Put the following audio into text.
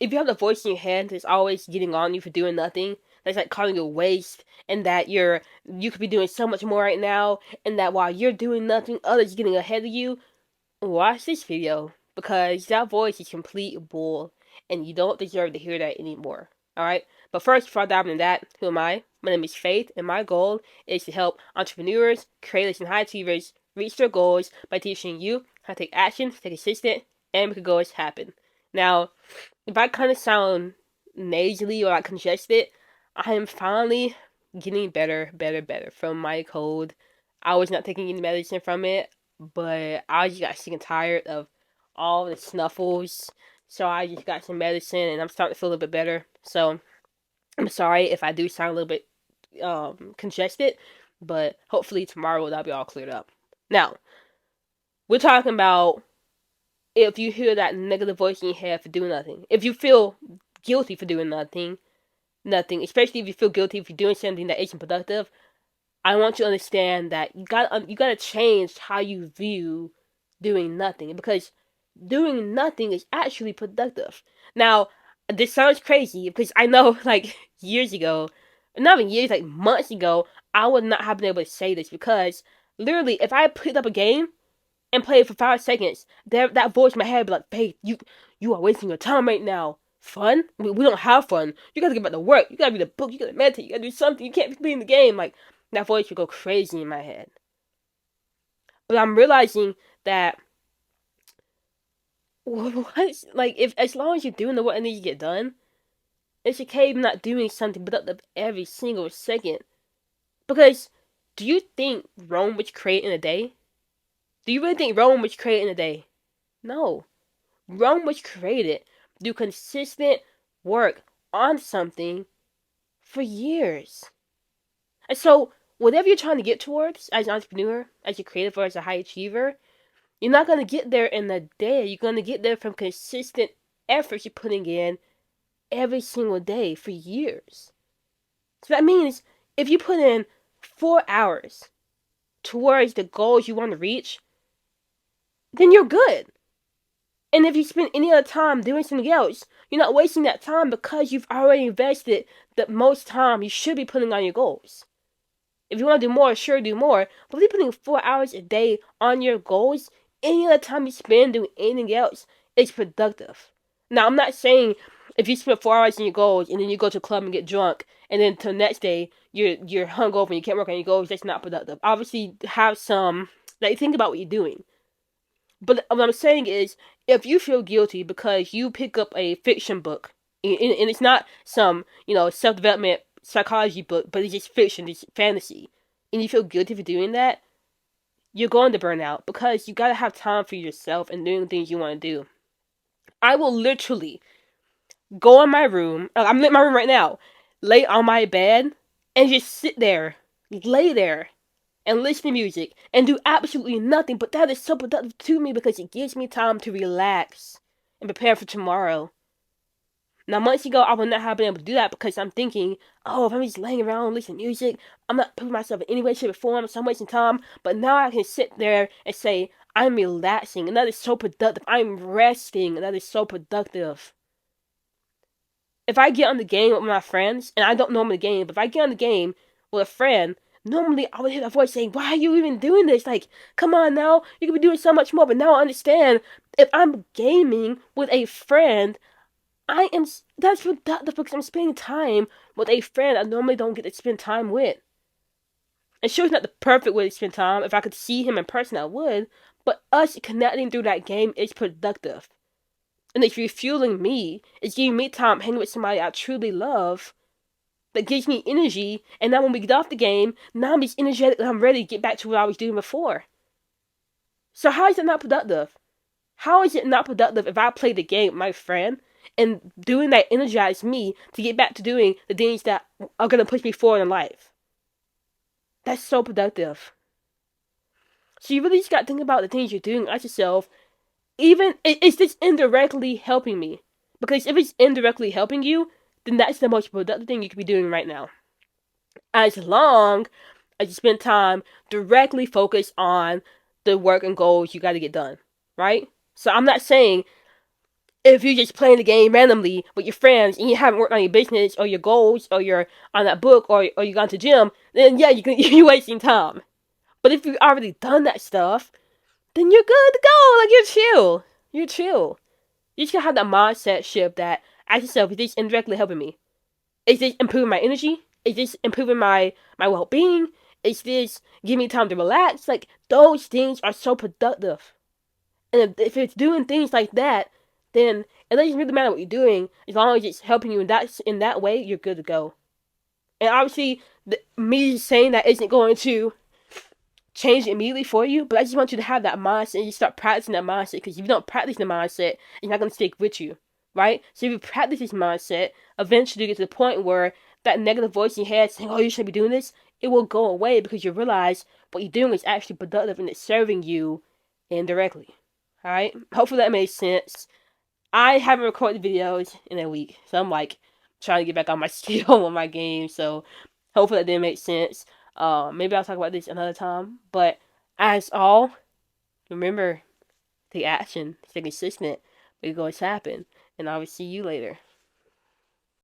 if you have the voice in your head that's always getting on you for doing nothing, that's like calling you a waste, and that you could be doing so much more right now, and that while you're doing nothing, others getting ahead of you, watch this video because that voice is complete bull, and you don't deserve to hear that anymore. All right. But first, before I dive into that, who am I? My name is Faith, and my goal is to help entrepreneurs, creators, and high achievers reach their goals by teaching you how to take action, stay consistent, and make goals happen. Now, if I kind of sound nasally or like congested, I am finally getting better from my cold. I was not taking any medicine from it, but I just got sick and tired of all the snuffles. So I just got some medicine and I'm starting to feel a little bit better. So I'm sorry if I do sound a little bit congested, but hopefully tomorrow that'll be all cleared up. Now, we're talking about if you hear that negative voice in your head for doing nothing. If you feel guilty for doing nothing, especially if you feel guilty for doing something that isn't productive, I want you to understand that you gotta change how you view doing nothing, because doing nothing is actually productive. Now, this sounds crazy because I know like years ago, not even years, like months ago, I would not have been able to say this because literally, if I picked up a game and played for 5 seconds, that voice in my head would be like, "Babe, you are wasting your time right now. Fun? We don't have fun. You gotta get back to work. You gotta read a book. You gotta meditate. You gotta do something. You can't be playing the game." Like that voice would go crazy in my head. But I'm realizing that what like if as long as you're doing the work that needs to get done, it's okay not doing something productive every single second. Because do you think Rome was created in a day? Do you really think Rome was created in a day? No. Rome was created through consistent work on something for years. And so, whatever you're trying to get towards as an entrepreneur, as a creative, or as a high achiever, you're not going to get there in a day. You're going to get there from consistent efforts you're putting in every single day for years. So that means if you put in 4 hours towards the goals you want to reach, then you're good. And if you spend any other time doing something else, you're not wasting that time because you've already invested the most time you should be putting on your goals. If you want to do more, sure, do more. But if you're putting 4 hours a day on your goals, any other time you spend doing anything else is productive. Now, I'm not saying if you spend 4 hours on your goals and then you go to a club and get drunk, and then till the next day you're hungover and you can't work on your goals, that's not productive. Obviously, have some, like, think about what you're doing. But what I'm saying is, if you feel guilty because you pick up a fiction book, and it's not some, self-development psychology book, but it's just fiction, it's fantasy, and you feel guilty for doing that, you're going to burn out because you gotta have time for yourself and doing things you want to do. I will literally go in my room, I'm in my room right now, lay on my bed, and just sit there, lay there, and listen to music and do absolutely nothing, but that is so productive to me because it gives me time to relax and prepare for tomorrow. Now, months ago, I would not have been able to do that because I'm thinking, oh, if I'm just laying around listening to music, I'm not putting myself in any way, shape, or form, so I'm wasting time. But now I can sit there and say, I'm relaxing, and that is so productive. I'm resting, and that is so productive. If I get on the game with my friends, and I don't know them in the game, but if I get on the game with a friend, normally I would hear that voice saying, "Why are you even doing this? Like, come on now, you could be doing so much more." But now I understand, if I'm gaming with a friend, that's productive because I'm spending time with a friend I normally don't get to spend time with. And sure, it's not the perfect way to spend time. If I could see him in person, I would. But us connecting through that game is productive. And it's refueling me. It's giving me time hanging with somebody I truly love. That gives me energy. And now when we get off the game, now I'm just energetic and I'm ready to get back to what I was doing before. So how is it not productive? How is it not productive if I play the game with my friend and doing that energizes me to get back to doing the things that are going to push me forward in life? That's so productive. So you really just got to think about the things you're doing at yourself. Even, it's just indirectly helping me. Because if it's indirectly helping you, then that's the most productive thing you could be doing right now. As long as you spend time directly focused on the work and goals you got to get done, right? So I'm not saying If you're just playing the game randomly with your friends and you haven't worked on your business or your goals or you're on that book or you gone to gym, then yeah, you're wasting time. But if you've already done that stuff, then you're good to go. Like, you're chill. You're chill. You just gotta have that mindset shift that, ask yourself, is this indirectly helping me? Is this improving my energy? Is this improving my well-being? Is this giving me time to relax? Like, those things are so productive. And if it's doing things like that, then it doesn't really matter what you're doing. As long as it's helping you in that way, you're good to go. And obviously, me saying that isn't going to change it immediately for you, but I just want you to have that mindset and you start practicing that mindset, because if you don't practice the mindset, it's not going to stick with you, right? So if you practice this mindset, eventually you get to the point where that negative voice in your head saying, oh, you shouldn't be doing this, it will go away because you realize what you're doing is actually productive and it's serving you indirectly. Alright? Hopefully that made sense. I haven't recorded videos in a week, so I'm like trying to get back on my skill on my game, so hopefully that didn't make sense. Maybe I'll talk about this another time. But as all, remember, take action, stay consistent, make goals happen, and I will see you later.